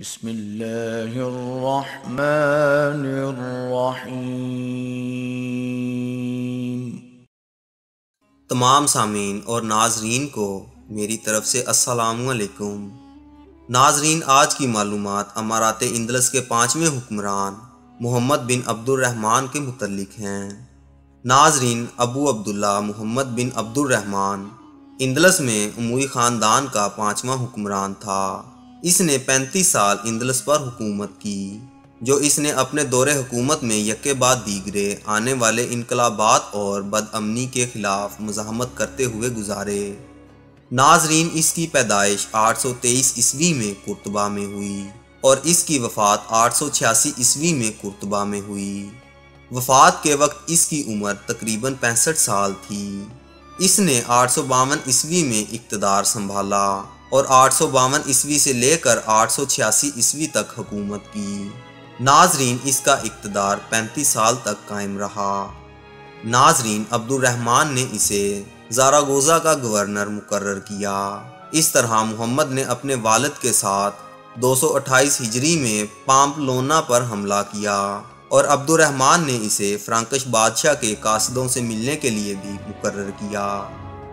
بسم اللہ الرحمن الرحیم۔ تمام سامعین اور ناظرین کو میری طرف سے السلام علیکم۔ ناظرین، آج کی معلومات امارات اندلس کے 5ویں حکمران محمد بن عبد الرحمن کے متعلق ہیں۔ ناظرین، ابو عبداللہ محمد بن عبد الرحمن اندلس میں اموی خاندان کا 5واں حکمران تھا۔ اس نے 35 سال اندلس پر حکومت کی، جو اس نے اپنے دور حکومت میں یکے بعد دیگرے آنے والے انقلابات اور بد امنی کے خلاف مزاحمت کرتے ہوئے گزارے۔ ناظرین، اس کی پیدائش 823 عیسوی میں قرطبہ میں ہوئی اور اس کی وفات 886 عیسوی میں قرطبہ میں ہوئی۔ وفات کے وقت اس کی عمر تقریباً 65 سال تھی۔ اس نے 852 عیسوی میں اقتدار سنبھالا اور 852 عیسوی سے لے کر 886 عیسوی تک حکومت کی۔ ناظرین، اس کا اقتدار 35 سال تک قائم رہا۔ ناظرین، عبد الرحمن نے اسے زاراگوزا کا گورنر مقرر کیا۔ اس طرح محمد نے اپنے والد کے ساتھ 228 ہجری میں پامپلونا پر حملہ کیا اور عبد الرحمن نے اسے فرانکش بادشاہ کے قاصدوں سے ملنے کے لیے بھی مقرر کیا۔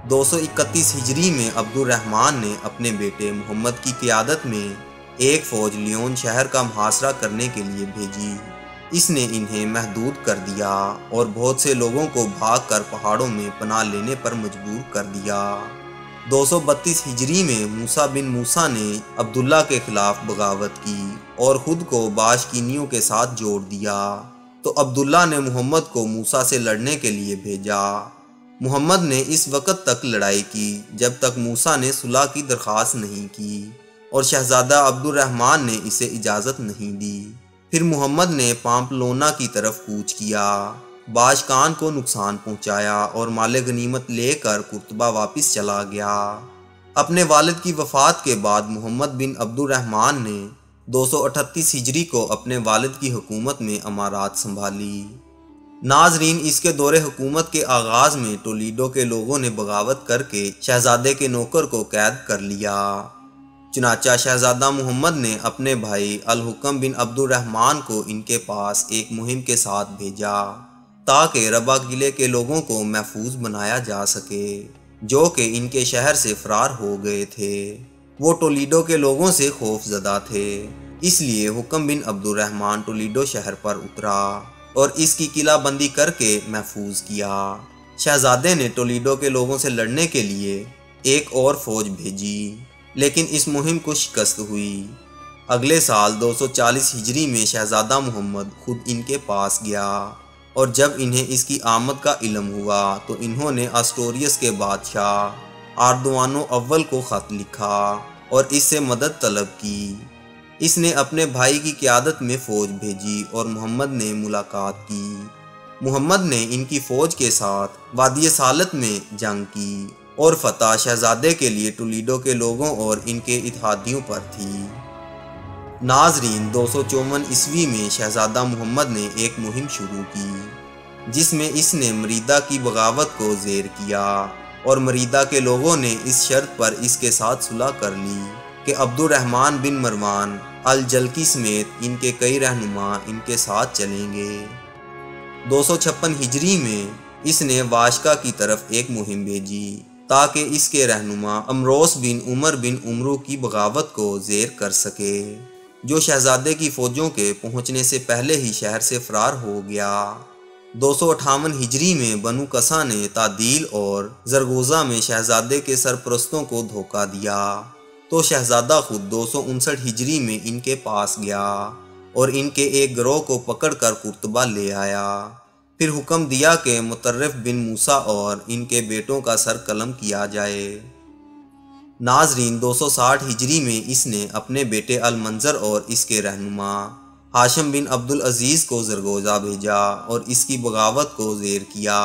231 ہجری میں عبد الرحمن نے اپنے بیٹے محمد کی قیادت میں ایک فوج لیون شہر کا محاصرہ کرنے کے لیے بھیجی۔ اس نے انہیں محدود کر دیا اور بہت سے لوگوں کو بھاگ کر پہاڑوں میں پناہ لینے پر مجبور کر دیا۔ 232 ہجری میں موسیٰ بن موسیٰ نے عبداللہ کے خلاف بغاوت کی اور خود کو باشکینیوں کے ساتھ جوڑ دیا، تو عبداللہ نے محمد کو موسیٰ سے لڑنے کے لیے بھیجا۔ محمد نے اس وقت تک لڑائی کی جب تک موسیٰ نے صلح کی درخواست نہیں کی اور شہزادہ عبد الرحمن نے اسے اجازت نہیں دی۔ پھر محمد نے پامپلونا کی طرف کوچ کیا، باشکان کو نقصان پہنچایا اور مال غنیمت لے کر قرطبہ واپس چلا گیا۔ اپنے والد کی وفات کے بعد محمد بن عبد الرحمن نے 238 ہجری کو اپنے والد کی حکومت میں امارات سنبھالی۔ ناظرین، اس کے دور حکومت کے آغاز میں تولیدو کے لوگوں نے بغاوت کر کے شہزادے کے نوکر کو قید کر لیا۔ چنانچہ شہزادہ محمد نے اپنے بھائی الحکم بن عبد الرحمن کو ان کے پاس ایک مہم کے ساتھ بھیجا تاکہ ربا قلعے کے لوگوں کو محفوظ بنایا جا سکے، جو کہ ان کے شہر سے فرار ہو گئے تھے۔ وہ تولیدو کے لوگوں سے خوف زدہ تھے، اس لیے حکم بن عبد الرحمن تولیدو شہر پر اترا اور اس کی قلعہ بندی کر کے محفوظ کیا۔ شہزادے نے تولیدو کے لوگوں سے لڑنے کے لیے ایک اور فوج بھیجی، لیکن اس مہم کو شکست ہوئی۔ اگلے سال 240 ہجری میں شہزادہ محمد خود ان کے پاس گیا اور جب انہیں اس کی آمد کا علم ہوا تو انہوں نے آسٹوریس کے بادشاہ آردوانو اول کو خط لکھا اور اس سے مدد طلب کی۔ اس نے اپنے بھائی کی قیادت میں فوج بھیجی اور محمد نے ملاقات کی۔ محمد نے ان کی فوج کے ساتھ وادی سالت میں جنگ کی اور فتح شہزادے کے لیے تولیدو کے لوگوں اور ان کے اتحادیوں پر تھی۔ ناظرین، 254 عیسوی میں شہزادہ محمد نے ایک مہم شروع کی جس میں اس نے مریدہ کی بغاوت کو زیر کیا اور مریدہ کے لوگوں نے اس شرط پر اس کے ساتھ صلح کر لی کہ عبد الرحمن بن مروان الجلکی سمیت ان کے کئی رہنما ان کے ساتھ چلیں گے۔ 256 ہجری میں اس نے واشکا کی طرف ایک مہم بھیجی تاکہ اس کے رہنما امروس بن عمر بن عمرو کی بغاوت کو زیر کر سکے، جو شہزادے کی فوجوں کے پہنچنے سے پہلے ہی شہر سے فرار ہو گیا۔ 258 ہجری میں بنو قصا نے تعدیل اور زرگوزہ میں شہزادے کے سرپرستوں کو دھوکہ دیا، تو شہزادہ خود 259 ہجری میں ان کے پاس گیا اور ان کے ایک گروہ کو پکڑ کر قرطبہ لے آیا۔ پھر حکم دیا کہ مطرف بن موسیٰ اور ان کے بیٹوں کا سر قلم کیا جائے۔ ناظرین، 260 ہجری میں اس نے اپنے بیٹے المنظر اور اس کے رہنما ہاشم بن عبد العزیز کو زرگوزہ بھیجا اور اس کی بغاوت کو زیر کیا۔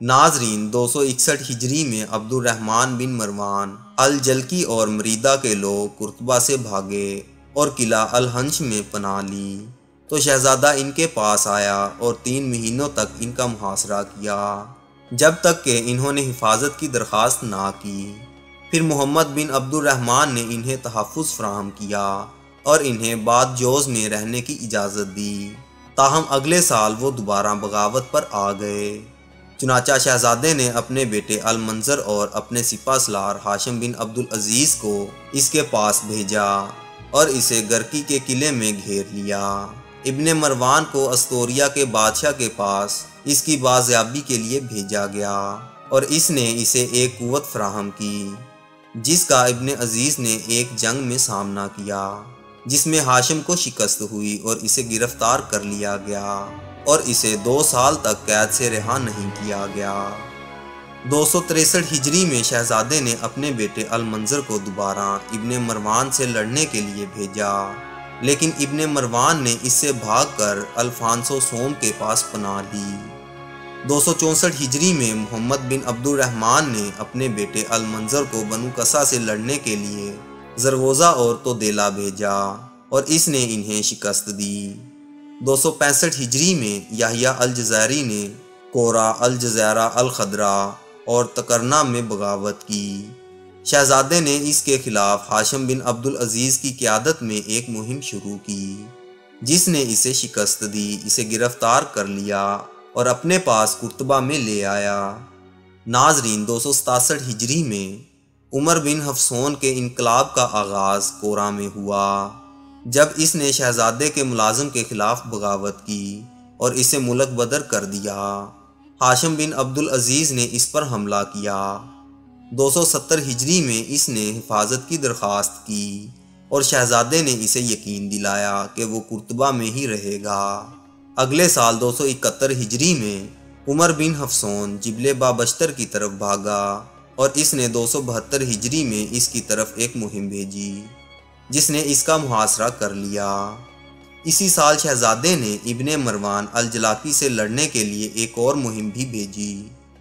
ناظرین، 261 ہجری میں عبد الرحمن بن مروان الجلکی اور مریدہ کے لوگ قرطبہ سے بھاگے اور قلعہ الحنش میں پناہ لی، تو شہزادہ ان کے پاس آیا اور 3 مہینوں تک ان کا محاصرہ کیا جب تک کہ انہوں نے حفاظت کی درخواست نہ کی۔ پھر محمد بن عبد الرحمن نے انہیں تحفظ فراہم کیا اور انہیں بعد جوز میں رہنے کی اجازت دی، تاہم اگلے سال وہ دوبارہ بغاوت پر آ گئے۔ چنانچہ شہزادے نے اپنے بیٹے المنظر اور اپنے سپہ سالار ہاشم بن عبدالعزیز کو اس کے پاس بھیجا اور اسے گرکی کے قلعے میں گھیر لیا۔ ابن مروان کو استوریا کے بادشاہ کے پاس اس کی بازیابی کے لیے بھیجا گیا اور اس نے اسے ایک قوت فراہم کی جس کا ابن عزیز نے ایک جنگ میں سامنا کیا، جس میں ہاشم کو شکست ہوئی اور اسے گرفتار کر لیا گیا اور اسے 2 سال تک قید سے رہا نہیں کیا گیا۔ 263 ہجری میں شہزادے نے اپنے بیٹے المنظر کو دوبارہ ابن مروان سے لڑنے کے لیے بھیجا، لیکن ابن مروان نے اس سے بھاگ کر الفانسو سوم کے پاس پناہ لی۔ 264 ہجری میں محمد بن عبد الرحمن نے اپنے بیٹے المنظر کو بنو قصا سے لڑنے کے لیے زروزہ اور تودیلا بھیجا اور اس نے انہیں شکست دی۔ 265 ہجری میں یحییٰ الجزائری نے کورا، الجزیرہ الخضرا اور تکرنا میں بغاوت کی۔ شہزادے نے اس کے خلاف ہاشم بن عبدالعزیز کی قیادت میں ایک مہم شروع کی جس نے اسے شکست دی، اسے گرفتار کر لیا اور اپنے پاس قرطبہ میں لے آیا۔ ناظرین، 267 ہجری میں عمر بن حفصون کے انقلاب کا آغاز کورا میں ہوا جب اس نے شہزادے کے ملازم کے خلاف بغاوت کی اور اسے ملک بدر کر دیا۔ ہاشم بن عبدالعزیز نے اس پر حملہ کیا۔ 270 ہجری میں اس نے حفاظت کی درخواست کی اور شہزادے نے اسے یقین دلایا کہ وہ قرطبہ میں ہی رہے گا۔ اگلے سال 271 ہجری میں عمر بن حفصون جبل بابشتر کی طرف بھاگا اور اس نے 272 ہجری میں اس کی طرف ایک مہم بھیجی جس نے اس کا محاصرہ کر لیا۔ اسی سال شہزادے نے ابن مروان الجلاقی سے لڑنے کے لیے ایک اور مہم بھی بھیجی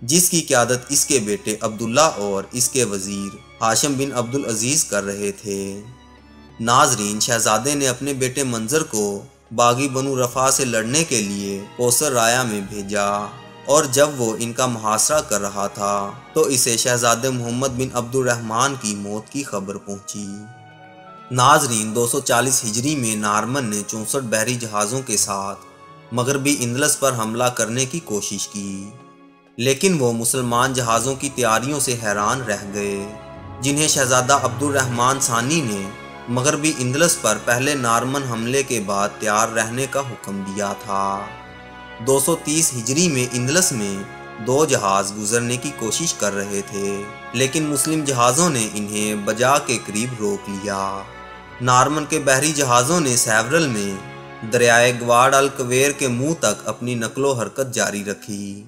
جس کی قیادت اس کے بیٹے عبداللہ اور اس کے وزیر ہاشم بن عبدالعزیز کر رہے تھے۔ ناظرین، شہزادے نے اپنے بیٹے منظر کو باغی بنو رفع سے لڑنے کے لیے کوثر رایا میں بھیجا اور جب وہ ان کا محاصرہ کر رہا تھا تو اسے شہزادے محمد بن عبد الرحمن کی موت کی خبر پہنچی۔ ناظرین، 240 ہجری میں نارمن نے 64 بحری جہازوں کے ساتھ مغربی اندلس پر حملہ کرنے کی کوشش کی، لیکن وہ مسلمان جہازوں کی تیاریوں سے حیران رہ گئے جنہیں شہزادہ عبد الرحمن ثانی نے مغربی اندلس پر پہلے نارمن حملے کے بعد تیار رہنے کا حکم دیا تھا۔ 230 ہجری میں اندلس میں 2 جہاز گزرنے کی کوشش کر رہے تھے، لیکن مسلم جہازوں نے انہیں بجا کے قریب روک لیا۔ نارمن کے بحری جہازوں نے سیورل میں دریائے گواڈ الکویر کے منہ تک اپنی نقل و حرکت جاری رکھی،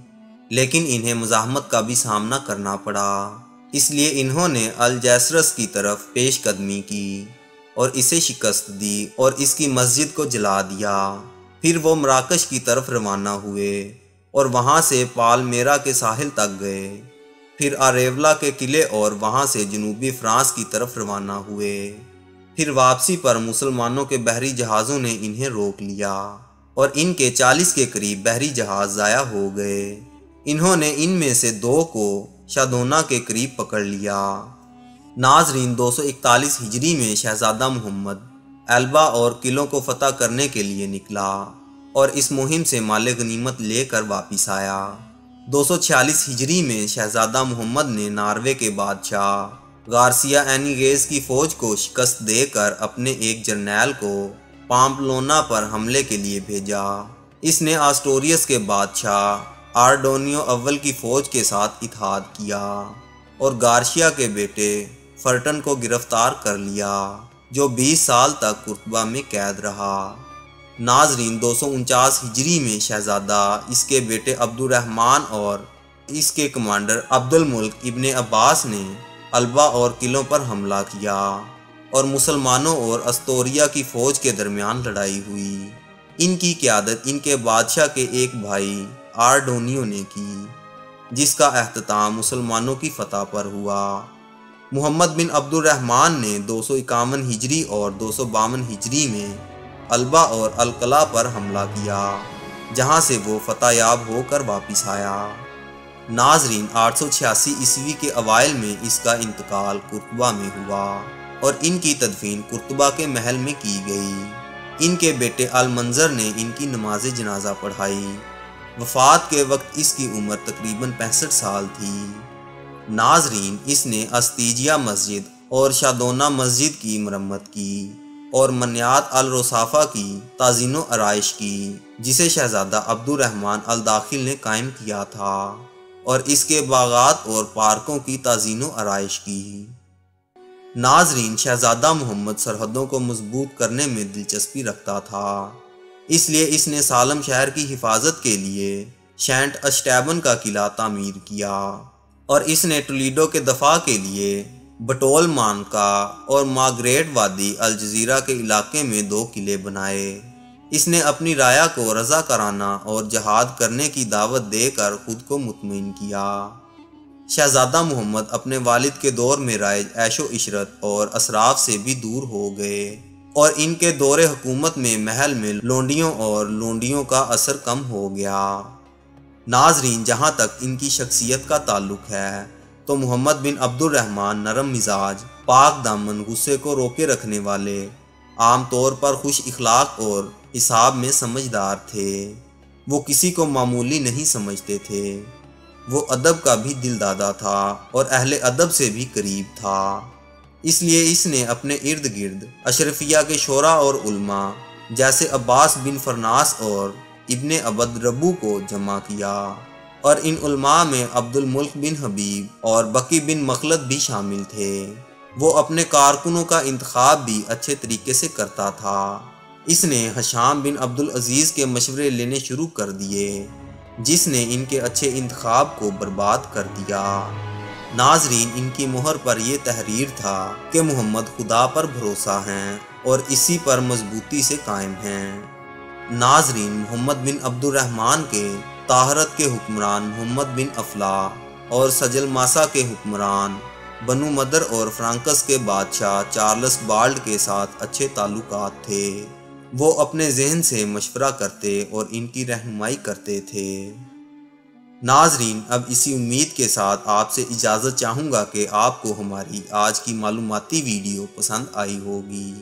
لیکن انہیں مزاحمت کا بھی سامنا کرنا پڑا، اس لیے انہوں نے الجیسرس کی طرف پیش قدمی کی اور اسے شکست دی اور اس کی مسجد کو جلا دیا۔ پھر وہ مراکش کی طرف روانہ ہوئے اور وہاں سے پالمیرا کے ساحل تک گئے، پھر آریولا کے قلعے اور وہاں سے جنوبی فرانس کی طرف روانہ ہوئے۔ پھر واپسی پر مسلمانوں کے بحری جہازوں نے انہیں روک لیا اور ان کے 40 کے قریب بحری جہاز ضائع ہو گئے۔ انہوں نے ان میں سے 2 کو شادونا کے قریب پکڑ لیا۔ ناظرین، 241 ہجری میں شہزادہ محمد ایلبا اور قلعوں کو فتح کرنے کے لیے نکلا اور اس مہم سے مال غنیمت لے کر واپس آیا۔ 246 ہجری میں شہزادہ محمد نے ناروے کے بادشاہ گارسیا اینیگیز کی فوج کو شکست دے کر اپنے ایک جرنیل کو پامپلونا پر حملے کے لیے بھیجا۔ اس نے آسٹوریس کے بادشاہ آرڈونیو اول کی فوج کے ساتھ اتحاد کیا اور گارشیا کے بیٹے فرٹن کو گرفتار کر لیا جو 20 سال تک قرطبہ میں قید رہا۔ ناظرین، 249 ہجری میں شہزادہ، اس کے بیٹے عبد الرحمن اور اس کے کمانڈر عبد الملک ابن عباس نے البا اور قلعوں پر حملہ کیا اور مسلمانوں اور استوریا کی فوج کے درمیان لڑائی ہوئی۔ ان کی قیادت ان کے بادشاہ کے ایک بھائی آرڈونیو نے کی، جس کا اختتام مسلمانوں کی فتح پر ہوا۔ محمد بن عبد الرحمن نے 251 ہجری اور 252 ہجری میں البا اور القلع پر حملہ کیا، جہاں سے وہ فتح یاب ہو کر واپس آیا۔ ناظرین، 886 عیسوی کے اوائل میں اس کا انتقال قرطبہ میں ہوا اور ان کی تدفین قرطبہ کے محل میں کی گئی۔ ان کے بیٹے المنظر نے ان کی نماز جنازہ پڑھائی۔ وفات کے وقت اس کی عمر تقریباً 65 سال تھی۔ ناظرین، اس نے استیجیہ مسجد اور شادونہ مسجد کی مرمت کی اور منیات الرصافہ کی تزئین و آرائش کی، جسے شہزادہ عبد الرحمن الداخل نے قائم کیا تھا، اور اس کے باغات اور پارکوں کی تزئین و آرائش کی۔ ناظرین، شہزادہ محمد سرحدوں کو مضبوط کرنے میں دلچسپی رکھتا تھا، اس لیے اس نے سالم شہر کی حفاظت کے لیے سینٹ اسٹیبن کا قلعہ تعمیر کیا، اور اس نے ٹولیڈو کے دفاع کے لیے بٹول مانکا اور مارگریٹ وادی الجزیرہ کے علاقے میں 2 قلعے بنائے۔ اس نے اپنی رعایا کو رضاکارانہ اور جہاد کرنے کی دعوت دے کر خود کو مطمئن کیا۔ شہزادہ محمد اپنے والد کے دور میں رائج عیش و عشرت اور اسراف سے بھی دور ہو گئے، اور ان کے دور حکومت میں محل میں لونڈیوں اور لونڈیوں کا اثر کم ہو گیا۔ ناظرین، جہاں تک ان کی شخصیت کا تعلق ہے تو محمد بن عبد الرحمن نرم مزاج، پاک دامن، غصے کو روکے رکھنے والے، عام طور پر خوش اخلاق اور حساب میں سمجھدار تھے۔ وہ کسی کو معمولی نہیں سمجھتے تھے۔ وہ ادب کا بھی دل دادا تھا اور اہل ادب سے بھی قریب تھا، اس لیے اس نے اپنے ارد گرد اشرفیہ کے شعراء اور علماء جیسے عباس بن فرناس اور ابن عبد ربو کو جمع کیا، اور ان علماء میں عبد الملک بن حبیب اور بقی بن مخلد بھی شامل تھے۔ وہ اپنے کارکنوں کا انتخاب بھی اچھے طریقے سے کرتا تھا۔ اس نے ہشام بن عبد العزیز کے مشورے لینے شروع کر دیے، جس نے ان کے اچھے انتخاب کو برباد کر دیا۔ ناظرین، ان کی مہر پر یہ تحریر تھا کہ محمد خدا پر بھروسہ ہیں اور اسی پر مضبوطی سے قائم ہیں۔ ناظرین، محمد بن عبد الرحمن کے طاہرت کے حکمران محمد بن افلاح اور سجل ماسا کے حکمران بنو مدر اور فرانکس کے بادشاہ چارلس بالڈ کے ساتھ اچھے تعلقات تھے۔ وہ اپنے ذہن سے مشورہ کرتے اور ان کی رہنمائی کرتے تھے۔ ناظرین، اب اسی امید کے ساتھ آپ سے اجازت چاہوں گا کہ آپ کو ہماری آج کی معلوماتی ویڈیو پسند آئی ہوگی۔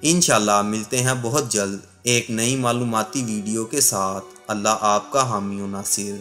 انشاءاللہ ملتے ہیں بہت جلد ایک نئی معلوماتی ویڈیو کے ساتھ۔ اللہ آپ کا حامی و ناصر۔